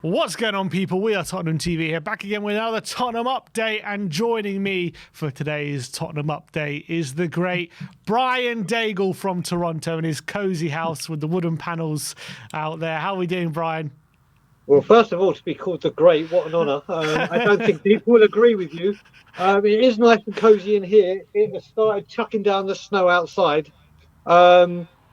What's going on, people? We are Tottenham TV here, back again with another Tottenham update, and joining me for today's Tottenham update is the great Brian Daigle from Toronto in his cozy house with the wooden panels out there. How are we doing, Brian? Well, first of all, to be called the Great, what an honour. I don't think people will agree with you. It is nice and cosy in here. It has started chucking down the snow outside.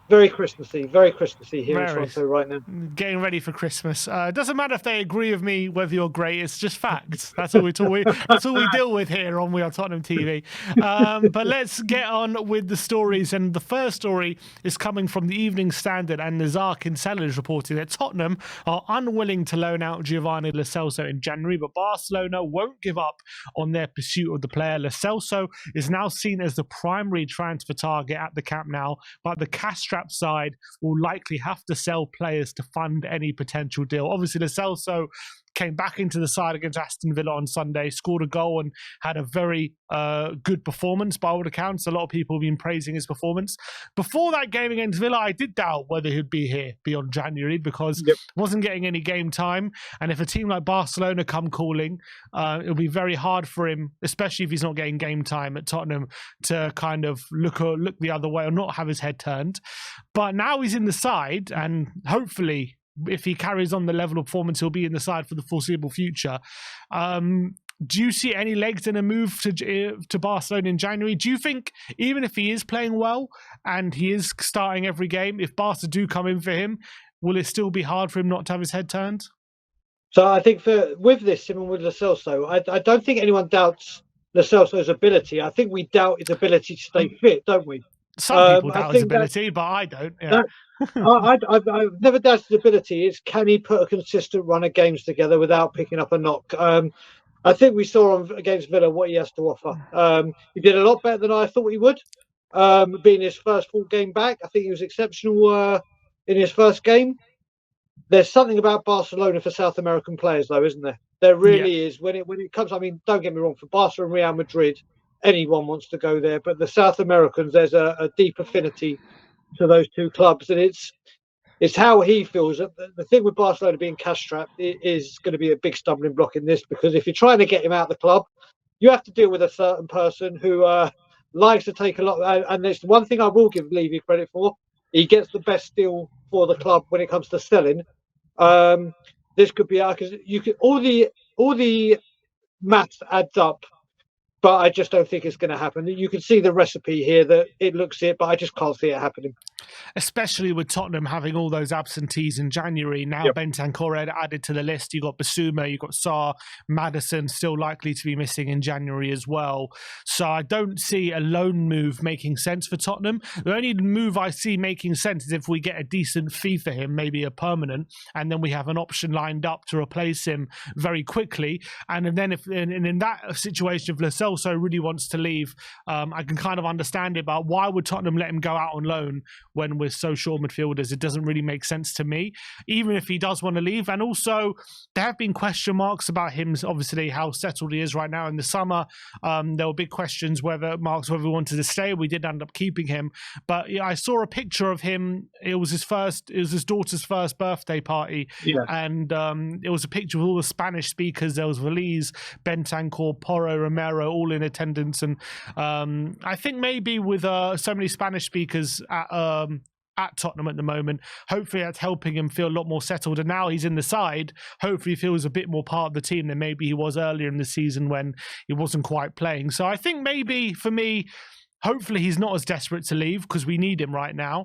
Very Christmassy here in Very. Toronto right now. Getting ready for Christmas. It doesn't matter if they agree with me whether you're great. It's just facts. That's all we deal with here on We Are Tottenham TV. But let's get on with the stories. And the first story is coming from the Evening Standard, and Nazar Kinsella is reporting that Tottenham are unwilling to loan out Giovanni Lo Celso in January, but Barcelona won't give up on their pursuit of the player. Lo Celso is now seen as the primary transfer target at the Camp Nou, but the cash-strapped side will likely have to sell players to fund any potential deal. Obviously, Lo Celso came back into the side against Aston Villa on Sunday, scored a goal and had a very good performance by all accounts. A lot of people have been praising his performance. Before that game against Villa, I did doubt whether he'd be here beyond January because he wasn't getting any game time. And if a team like Barcelona come calling, it'll be very hard for him, especially if he's not getting game time at Tottenham, to kind of look the other way or not have his head turned. But now he's in the side, and hopefully, if he carries on the level of performance, he'll be in the side for the foreseeable future. Do you see any legs in a move to Barcelona in January? Do you think even if he is playing well and he is starting every game, if Barca do come in for him, will it still be hard for him not to have his head turned? So I think with this, Simon, with Lo Celso, I don't think anyone doubts Lo Celso's ability. I think we doubt his ability to stay fit, don't we? Some people doubt his ability, but I don't. Yeah. I've never doubted his ability. It's can he put a consistent run of games together without picking up a knock? I think we saw against Villa what he has to offer. He did a lot better than I thought he would. Being his first full game back, I think he was exceptional in his first game. There's something about Barcelona for South American players, though, isn't there? There really is. When it comes, I mean, don't get me wrong, for Barca and Real Madrid, anyone wants to go there. But the South Americans, there's a deep affinity to those two clubs, and it's how he feels. The thing with Barcelona being cash-strapped is going to be a big stumbling block in this, because if you're trying to get him out of the club, you have to deal with a certain person who likes to take a lot. And there's one thing I will give Levy credit for: he gets the best deal for the club when it comes to selling. This could be because you could all the maths adds up. But I just don't think it's going to happen. You can see the recipe here that it looks it, but I just can't see it happening. Especially with Tottenham having all those absentees in January. Now Bentancur added to the list. You got Basuma, you got Sarr, Maddison still likely to be missing in January as well. So I don't see a loan move making sense for Tottenham. The only move I see making sense is if we get a decent fee for him, maybe a permanent, and then we have an option lined up to replace him very quickly. And then if in that situation, if Lo Celso really wants to leave, I can kind of understand it, but why would Tottenham let him go out on loan when we're so short midfielders? It doesn't really make sense to me, even if he does want to leave. And also, there have been question marks about him, obviously, how settled he is right now. In the summer, there were big questions whether he wanted to stay. We did end up keeping him. But I saw a picture of him. It was his daughter's first birthday party. Yeah. And it was a picture of all the Spanish speakers. There was Veliz, Bentancur, Porro, Romero, all in attendance. And I think maybe with so many Spanish speakers at Tottenham at the moment, hopefully that's helping him feel a lot more settled. And now he's in the side, hopefully he feels a bit more part of the team than maybe he was earlier in the season when he wasn't quite playing. So I think maybe for me, hopefully he's not as desperate to leave, because we need him right now.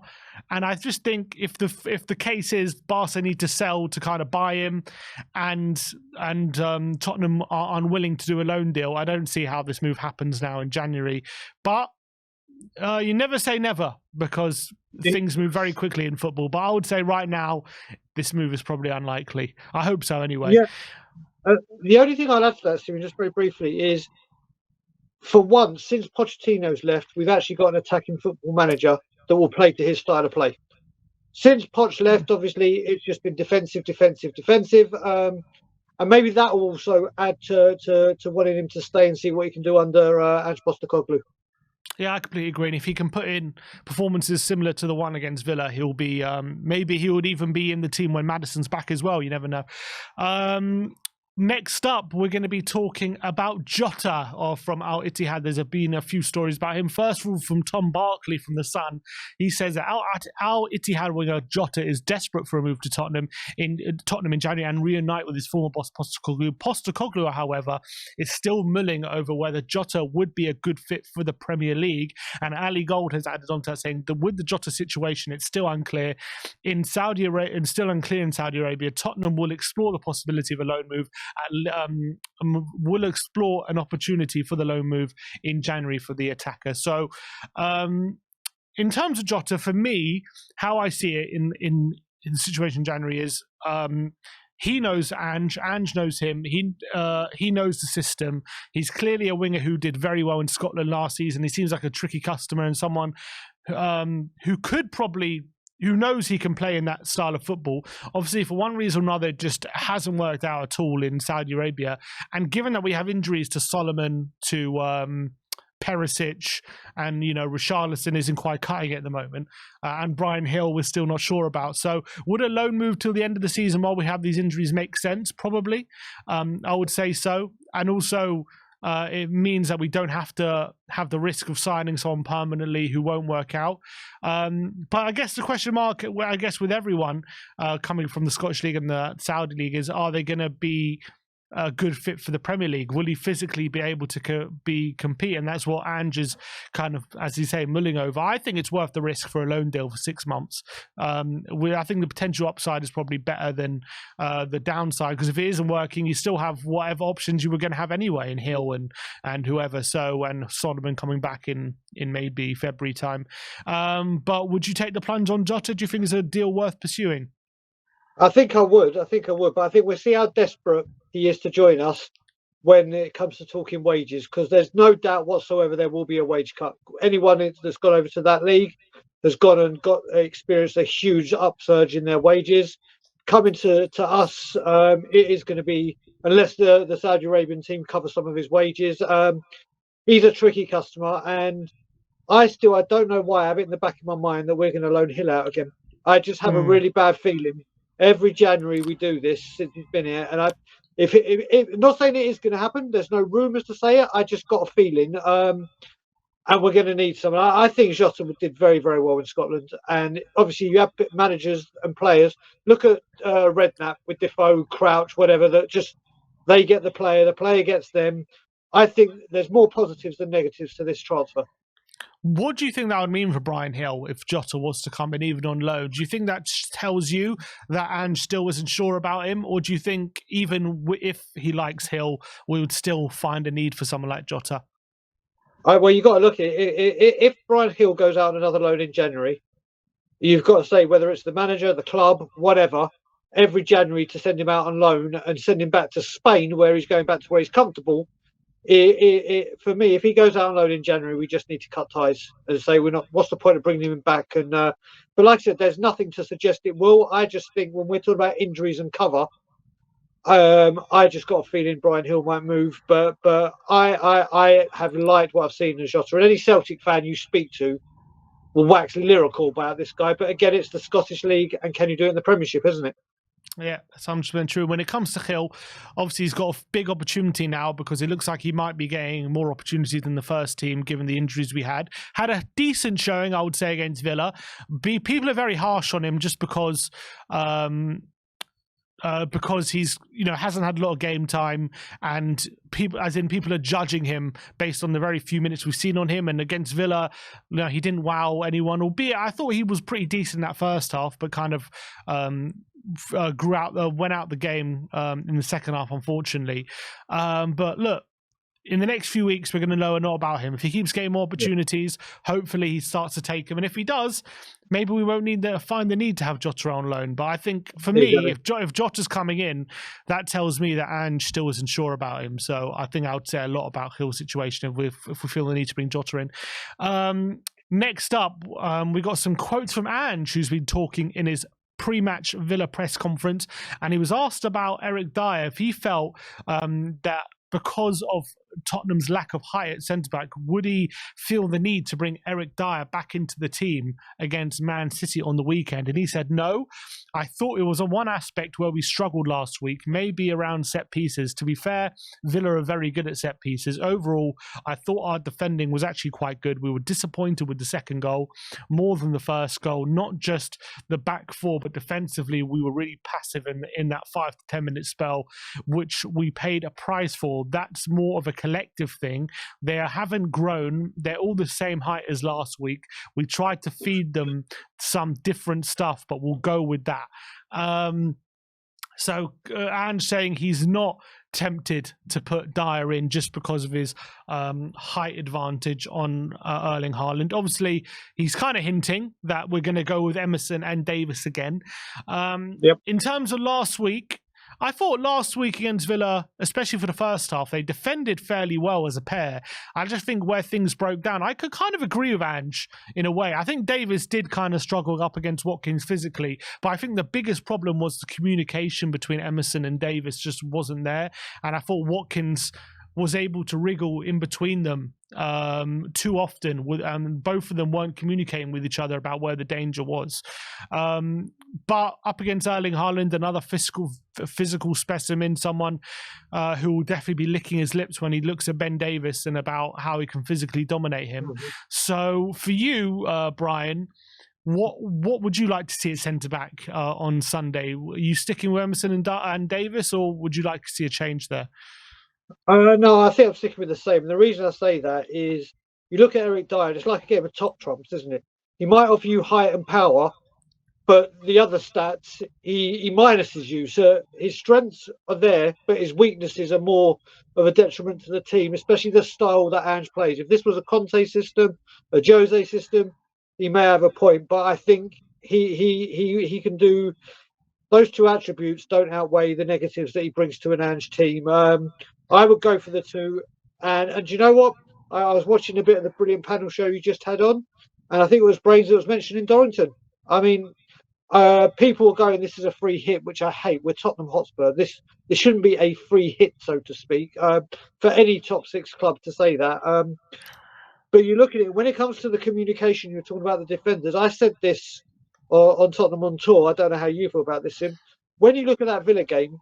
And I just think if the case is Barca need to sell to kind of buy him, and Tottenham are unwilling to do a loan deal, I don't see how this move happens now in January. But you never say never, because things move very quickly in football. But I would say right now, this move is probably unlikely. I hope so anyway. Yeah. The only thing I'll add to that, Stephen, just very briefly, is for once, since Pochettino's left, we've actually got an attacking football manager that will play to his style of play. Since Poch left, obviously, it's just been defensive. And maybe that will also add to wanting him to stay and see what he can do under Ange Postecoglou. Yeah, I completely agree. And if he can put in performances similar to the one against Villa, he'll be maybe he would even be in the team when Maddison's back as well. You never know. Next up, we're going to be talking about Jota from Al Ittihad. There's been a few stories about him. First of all, from Tom Barkley from The Sun. He says that Al Ittihad winger Jota is desperate for a move to Tottenham in January and reunite with his former boss Postecoglou. Postecoglou, however, is still mulling over whether Jota would be a good fit for the Premier League. And Ali Gold has added on to that, saying that with the Jota situation, it's still unclear in Saudi Arabia, and still unclear in Saudi Arabia. Tottenham will explore the possibility of a loan move. Will explore an opportunity for the loan move in January for the attacker. So, in terms of Jota, for me, how I see it in the situation in January is he knows Ange. Ange knows him. He knows the system. He's clearly a winger who did very well in Scotland last season. He seems like a tricky customer and someone who could probably, who knows he can play in that style of football. Obviously, for one reason or another, it just hasn't worked out at all in Saudi Arabia. And given that we have injuries to Solomon, to Perisic, and Richarlison isn't quite cutting it at the moment, and Brian Hill we're still not sure about. So would a loan move till the end of the season while we have these injuries make sense? Probably. I would say so. And also, it means that we don't have to have the risk of signing someone permanently who won't work out. But I guess the question mark, I guess with everyone coming from the Scottish League and the Saudi League, is are they going to be a good fit for the Premier League? Will he physically be able to compete? And that's what Ange is kind of, as you say, mulling over. I think it's worth the risk for a loan deal for 6 months. I think the potential upside is probably better than the downside, because if it isn't working, you still have whatever options you were going to have anyway in Hill and whoever. So, and Solomon coming back in maybe February time. But would you take the plunge on Jota? Do you think it's a deal worth pursuing? I think I would. But I think we'll see how desperate he is to join us when it comes to talking wages, because there's no doubt whatsoever there will be a wage cut. Anyone that's gone over to that league has gone and experienced a huge upsurge in their wages. Coming to us, it is going to be, unless the Saudi Arabian team covers some of his wages, he's a tricky customer. And I don't know why I have it in the back of my mind that we're going to loan Hill out again. I just have a really bad feeling. Every January we do this since he's been here, and if not saying it is going to happen, there's no rumours to say it. I just got a feeling, and we're going to need someone. I think Jota did very, very well in Scotland, and obviously you have managers and players. Look at Redknapp with Defoe, Crouch, whatever. That just they get the player gets them. I think there's more positives than negatives to this transfer. What do you think that would mean for Brian Hill if Jota was to come in even on loan? Do you think that tells you that Ange still isn't sure about him? Or do you think even if he likes Hill, we would still find a need for someone like Jota? Well, you've got to look at it. If Brian Hill goes out on another loan in January, you've got to say whether it's the manager, the club, whatever, every January to send him out on loan and send him back to Spain where he's going back to where he's comfortable. For me, if he goes out on loan in January, we just need to cut ties and say we're not. What's the point of bringing him back? And but like I said, there's nothing to suggest it will. I just think when we're talking about injuries and cover, I just got a feeling Brian Hill might move. But I have liked what I've seen in Jota. And any Celtic fan you speak to will wax lyrical about this guy. But again, it's the Scottish League, and can you do it in the Premiership, isn't it? Yeah, that's 100% true. When it comes to Hill, obviously he's got a big opportunity now because it looks like he might be getting more opportunity than the first team given the injuries we had. Had a decent showing, I would say, against Villa. People are very harsh on him just because he's hasn't had a lot of game time, and people are judging him based on the very few minutes we've seen on him. And against Villa, he didn't wow anyone, albeit I thought he was pretty decent that first half, but kind of went out the game in the second half, unfortunately. But look, in the next few weeks, we're going to know a lot about him. If he keeps getting more opportunities, hopefully he starts to take them. And if he does, maybe we won't find the need to have Jota on loan. But I think, for me, if Jota's coming in, that tells me that Ange still isn't sure about him. So I think I would say a lot about Hill's situation if we feel the need to bring Jota in. Next up, we got some quotes from Ange, who's been talking in his pre-match Villa press conference, and he was asked about Eric Dyer, if he felt that because of Tottenham's lack of height at centre-back, would he feel the need to bring Eric Dyer back into the team against Man City on the weekend? And he said, no. I thought it was on one aspect where we struggled last week, maybe around set pieces. To be fair, Villa are very good at set pieces. Overall, I thought our defending was actually quite good. We were disappointed with the second goal more than the first goal, not just the back four, but defensively, we were really passive in that 5 to 10 minute spell, which we paid a price for. That's more of a collective thing. They haven't grown. They're all the same height as last week. We tried to feed them some different stuff, but we'll go with that. So Ange saying he's not tempted to put Dyer in just because of his height advantage on Erling Haaland. Obviously, he's kind of hinting that we're going to go with Emerson and Davis again. In terms of last week, I thought last week against Villa, especially for the first half, they defended fairly well as a pair. I just think where things broke down, I could kind of agree with Ange in a way. I think Davis did kind of struggle up against Watkins physically, but I think the biggest problem was the communication between Emerson and Davis just wasn't there. And I thought Watkins was able to wriggle in between them too often. Both of them weren't communicating with each other about where the danger was. But up against Erling Haaland, another physical specimen, someone who will definitely be licking his lips when he looks at Ben Davis and about how he can physically dominate him. Mm-hmm. So for you, Brian, what would you like to see at centre-back on Sunday? Are you sticking with Emerson and Davis, or would you like to see a change there? No, I think I'm sticking with the same. And the reason I say that is you look at Eric Dyer, it's like a game of top trumps, isn't it? He might offer you height and power, but the other stats, he minuses you. So his strengths are there, but his weaknesses are more of a detriment to the team, especially the style that Ange plays. If this was a Conte system, a Jose system, he may have a point, but I think he can do. Those two attributes don't outweigh the negatives that he brings to an Ange team. I would go for the two. And do you know what? I was watching a bit of the brilliant panel show you just had on, and I think it was Brains that was mentioning Dorrington. I mean, people are going, this is a free hit, which I hate. We're Tottenham Hotspur. This shouldn't be a free hit, so to speak, for any top six club to say that. But you look at it, when it comes to the communication, you're talking about the defenders. I said this on Tottenham on tour. I don't know how you feel about this, Sim. When you look at that Villa game,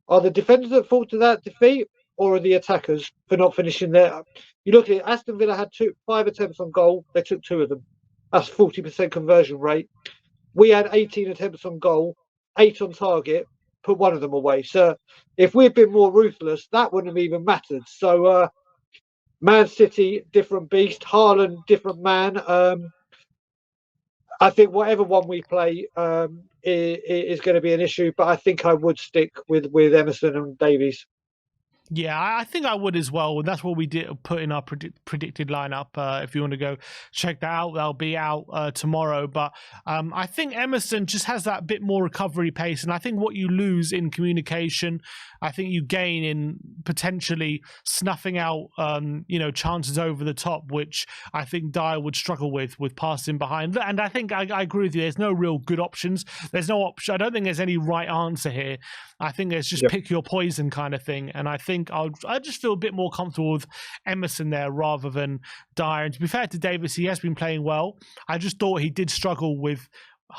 are the defenders at fault to that defeat, or are the attackers for not finishing there? You look at it, Aston Villa had 5 attempts on goal. They took 2 of them. That's 40% conversion rate. We had 18 attempts on goal, 8 on target, put 1 of them away. So if we'd been more ruthless, that wouldn't have even mattered. So Man City, different beast. Haaland, different man. I think whatever one we play is going to be an issue, but I think I would stick with Emerson and Davies. Yeah, I think I would as well. That's what we did put in our predicted lineup. If you want to go check that out, they'll be out tomorrow. But I think Emerson just has that bit more recovery pace. And I think what you lose in communication, I think you gain in potentially snuffing out, chances over the top, which I think Dyer would struggle with passing behind. And I think I agree with you. There's no real good options. There's no option. I don't think there's any right answer here. I think it's just pick your poison kind of thing. And I think I just feel a bit more comfortable with Emerson there rather than Dyer. And to be fair to Davis, he has been playing well. I just thought he did struggle with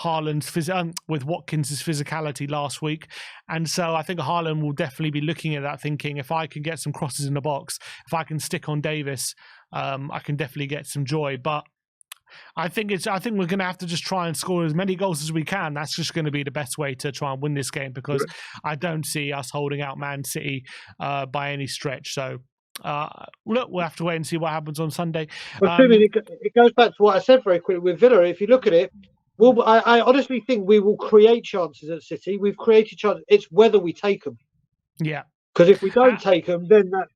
with Watkins' physicality last week. And so I think Haaland will definitely be looking at that thinking, if I can get some crosses in the box, if I can stick on Davis, I can definitely get some joy. But I think we're going to have to just try and score as many goals as we can. That's just going to be the best way to try and win this game, because I don't see us holding out Man City by any stretch. So look, we'll have to wait and see what happens on Sunday. Well, it goes back to what I said very quickly with Villa. If you look at it, I honestly think we will create chances at City. We've created chances. It's whether we take them. Yeah. Because if we don't take them, then that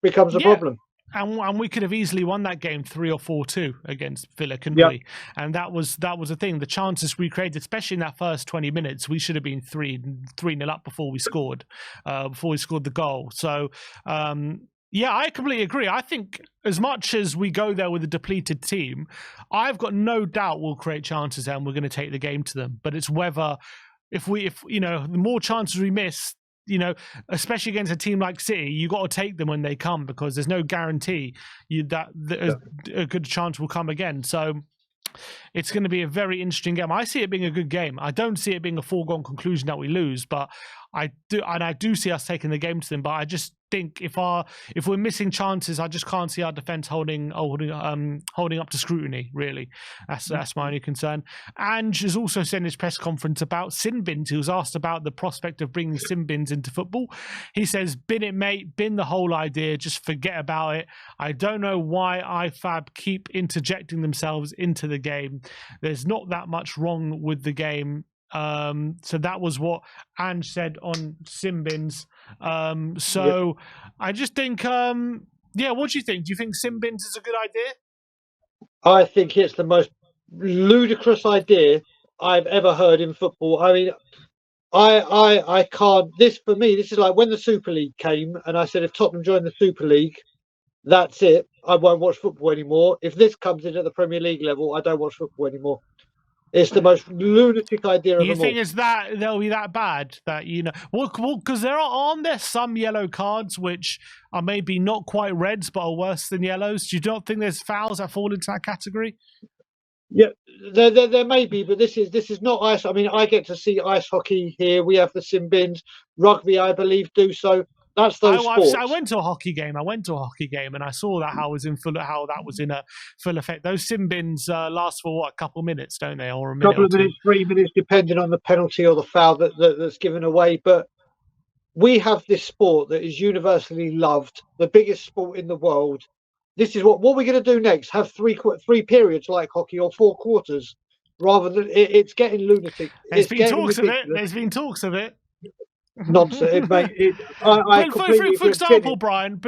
becomes a problem. And we could have easily won that game 3 or 4-2 against Villa, couldn't we? And that was the thing. The chances we created, especially in that first 20 minutes, we should have been 3-0 up before we scored the goal. So I completely agree. I think as much as we go there with a depleted team, I've got no doubt we'll create chances there and we're going to take the game to them. But it's whether if the more chances we miss, especially against a team like City, you got to take them when they come, because there's no guarantee that a good chance will come again. So it's going to be a very interesting game. I see it being a good game. I don't see it being a foregone conclusion that we lose, but I do see us taking the game to them. But I just think if we're missing chances, I just can't see our defense holding up to scrutiny. Really, that's my only concern. Ange has also said in his press conference about Simbins. He was asked about the prospect of bringing Simbins into football. He says, "Bin it, mate. Bin the whole idea. Just forget about it. I don't know why IFAB keep interjecting themselves into the game. There's not that much wrong with the game." So that was what Ange said on Simbins. So I just think, what do you think? Do you think Simbins is a good idea? I think it's the most ludicrous idea I've ever heard in football. I mean, I can't. This for me, this is like when the Super League came, and I said if Tottenham joined the Super League, that's it. I won't watch football anymore. If this comes in at the Premier League level, I don't watch football anymore. It's the most lunatic idea of them all. You think they'll be that bad that because aren't there some yellow cards which are maybe not quite reds but are worse than yellows? Do you not think there's fouls that fall into that category? Yeah, there may be, but this is not ice. I mean, I get to see ice hockey here. We have the Simbins. Rugby, I believe, do so. That's those sports. I went to a hockey game. And I saw that how that was in a full effect. Those Simbins last for what, a couple of minutes, don't they, or a minute? Couple of minutes, 3 minutes, depending on the penalty or the foul that's given away. But we have this sport that is universally loved, the biggest sport in the world. This is what we're going to do next. Have three periods like hockey, or 4 quarters, rather than it's getting lunatic. There's been talks of it. Nonsense. For example, Brian,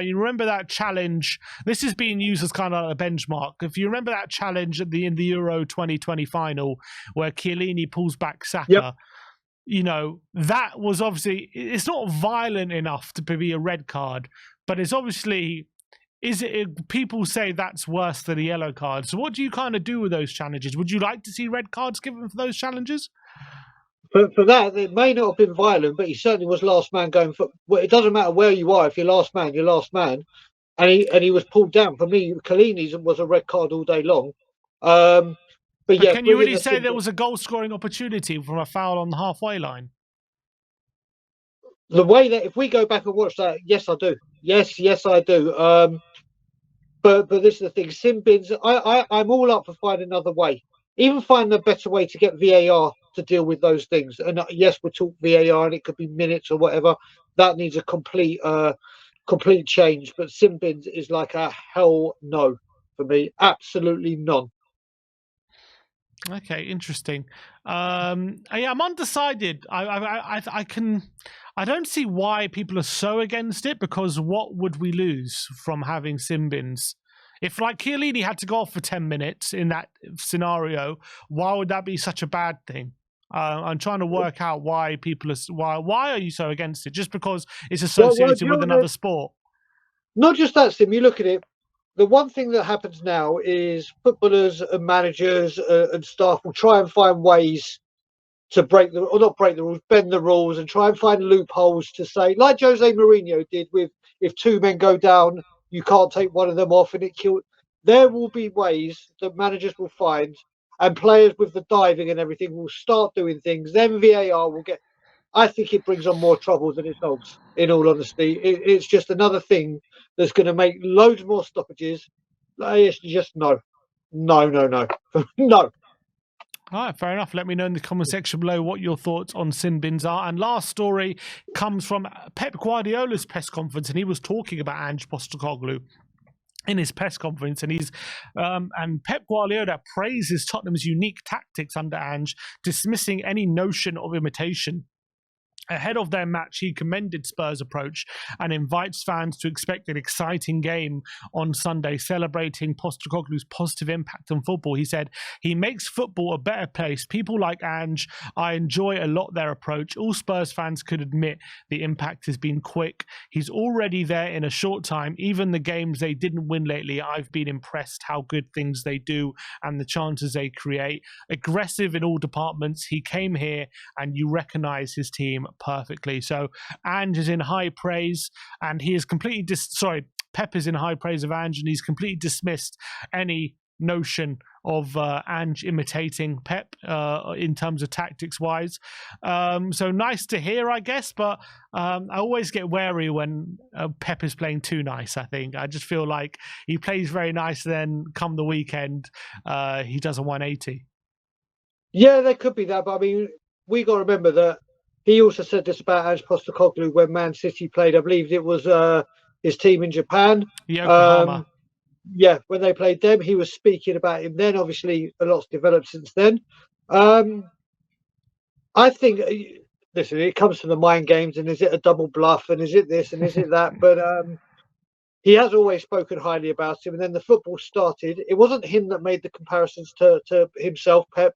you remember that challenge? This is being used as kind of a benchmark. If you remember that challenge in the Euro 2020 final where Chiellini pulls back Saka, that was obviously, it's not violent enough to be a red card, but it's obviously, people say that's worse than a yellow card. So what do you kind of do with those challenges? Would you like to see red cards given for those challenges? For that, it may not have been violent, but he certainly was last man going for. Well, it doesn't matter where you are. If you're last man, you're last man, and he was pulled down. For me, Chiellini's was a red card all day long. But yeah, can you really say there was a goal scoring opportunity from a foul on the halfway line? The way that, if we go back and watch that, yes, I do. Yes, I do. But this is the thing. Simbins, I'm all up for finding another way. Even find a better way to get VAR to deal with those things. And yes, we'll talk VAR, and it could be minutes or whatever. That needs a complete change. But Simbins is like a hell no for me. Absolutely none. Okay, interesting. I'm undecided. I don't see why people are so against it, because what would we lose from having Simbins? If like Chiellini had to go off for 10 minutes in that scenario, why would that be such a bad thing? I'm trying to work out why people are. Why are you so against it? Just because it's associated with another sport? Not just that, Sim. You look at it. The one thing that happens now is footballers and managers and staff will try and find ways to bend the rules, and try and find loopholes to say, like Jose Mourinho did with, if 2 men go down, you can't take one of them off and it killed. There will be ways that managers will find, and players with the diving and everything will start doing things. Then VAR will get. I think it brings on more trouble than it solves, in all honesty. It's just another thing that's going to make loads more stoppages. It's just no. No. All right, fair enough. Let me know in the comment section below what your thoughts on Simbins are. And last story comes from Pep Guardiola's press conference, and he was talking about Ange Postecoglou in his press conference, and Pep Guardiola praises Tottenham's unique tactics under Ange, dismissing any notion of imitation. Ahead of their match, he commended Spurs' approach and invites fans to expect an exciting game on Sunday, celebrating Postecoglou's positive impact on football. He said, "He makes football a better place. People like Ange, I enjoy a lot their approach. All Spurs fans could admit the impact has been quick. He's already there in a short time. Even the games they didn't win lately, I've been impressed how good things they do and the chances they create. Aggressive in all departments. He came here and you recognize his team. perfectly. So Ange is in high praise, and he is completely Pep is in high praise of Ange, and he's completely dismissed any notion of Ange imitating Pep in terms of tactics wise. So nice to hear, I guess, but I always get wary when Pep is playing too nice. I just feel like he plays very nice, then come the weekend he does a 180. Yeah, there could be that, but I mean, we got to remember that he also said this about Ange Postecoglou when Man City played. I believe it was his team in Japan. Yokohama. Yeah, when they played them, he was speaking about him then. Obviously, a lot's developed since then. I think, listen, it comes to the mind games, and is it a double bluff, and is it this, and is it that? But he has always spoken highly about him. And then the football started. It wasn't him that made the comparisons to himself, Pep.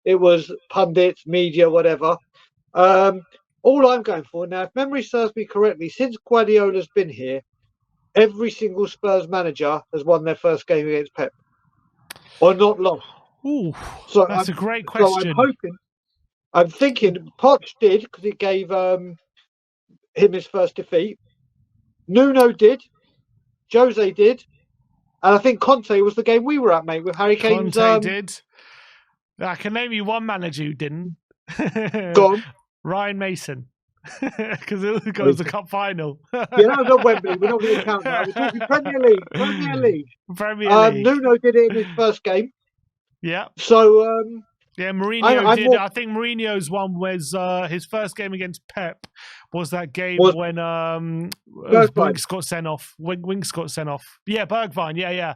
It was pundits, media, whatever. All I'm going for now, if memory serves me correctly, since Guardiola's been here, every single Spurs manager has won their first game against Pep, or not lost. Ooh, so that's a great question. So I'm thinking Poch did, because it gave him his first defeat. Nuno did. Jose did. And I think Conte was the game we were at, mate, with Harry Kane's. Conte did. I can name you one manager who didn't. Go on. Ryan Mason. Because it goes the cup final. Yeah, that was at Wembley. We're not going to count that. We're talking Premier League. Premier League. Nuno did it in his first game. Yeah. So yeah, Mourinho did. I think Mourinho's one was his first game against Pep was that game when Winks got sent off. Winks got sent off. Yeah, Bergwijn. Yeah.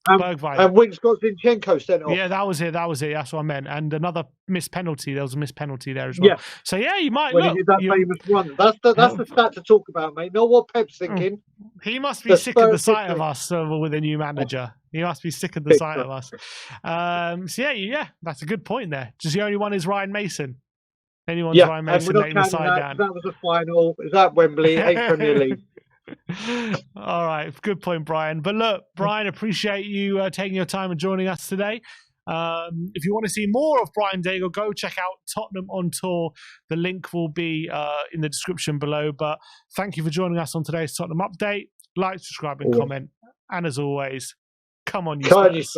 Bergwijn. And Winks got Zinchenko sent off. Yeah, that was it. That's what I meant. And another missed penalty. There was a missed penalty there as well. Yeah. So yeah, you might look. He did that famous one. That's the stat to talk about, mate. Not what Pep's thinking. He must be sick of the sight of us with a new manager. He must be sick of the sight of us. So yeah, that's a good point there. Just the only one is Ryan Mason. Anyone's Ryan Mason letting the side down. That was the final. Is that Wembley? 8 Premier League. All right, good point, Brian. But look, Brian, appreciate you taking your time and joining us today. If you want to see more of Brian Daigle, go check out Tottenham on Tour. The link will be in the description below. But thank you for joining us on today's Tottenham update. Like, subscribe, and comment. And as always, come on, you Spurs.